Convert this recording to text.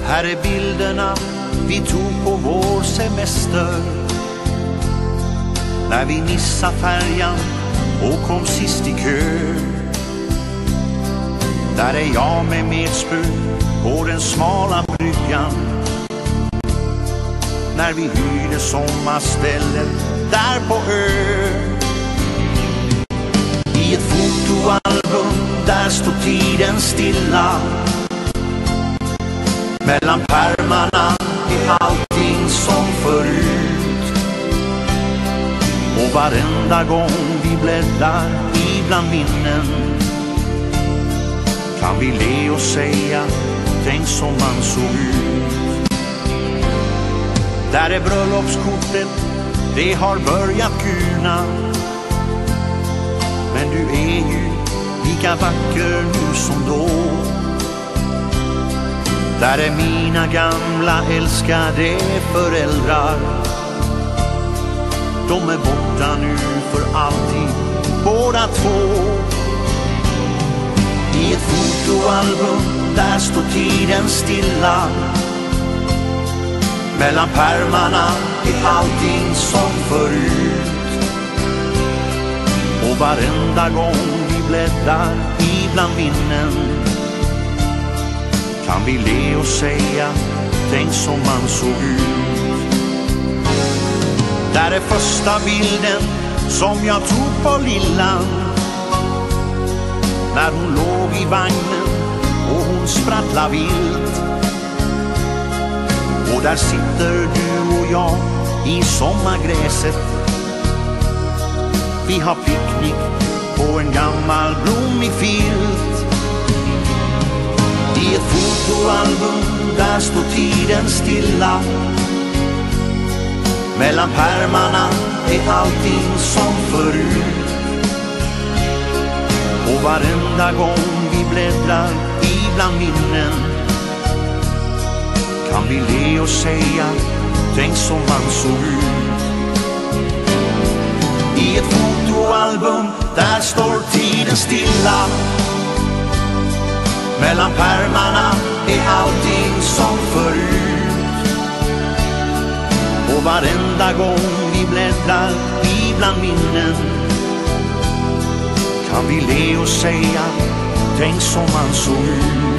Här är bilderna vi tog på vår semester, när vi missade färjan och kom sist i kö. Där är jag med medspö på den smala bryggan, när vi hyrde sommarstället där på ö. I ett fotoalbum där står tiden stilla, mellan pärmarna är allting som förut. Och varenda gång vi bläddrar ibland minnen kan vi le och säga, tänk som man såg ut. Där är bröllopskortet, det har börjat guna, men du är ju lika vacker nu som då. Där är mina gamla älskade föräldrar, de är borta nu för alltid, båda två. I ett fotoalbum där står tiden stilla, mellan pärmarna är allting som förut. Och varenda gång vi bläddrar ibland minnen kan vi le och säga, tänk som man såg ut. Där är första bilden som jag tog på lillan, när hon låg i vagnen och hon sprattlade vilt. Och där sitter du och jag i sommargräset, vi har picknick på en gammal blommig filt. I ett fotoalbum där står tiden stilla, mellan pärmarna är allting som förut. Och varenda gång vi bläddrar ibland minnen kan vi le och säga, tänk som man såg ut. I ett fotoalbum där står tiden stilla, mellan pärmarna är allting som förut. Och varenda gång vi bläddrar ibland minnen kan vi le och säga, tänk som man såg ut.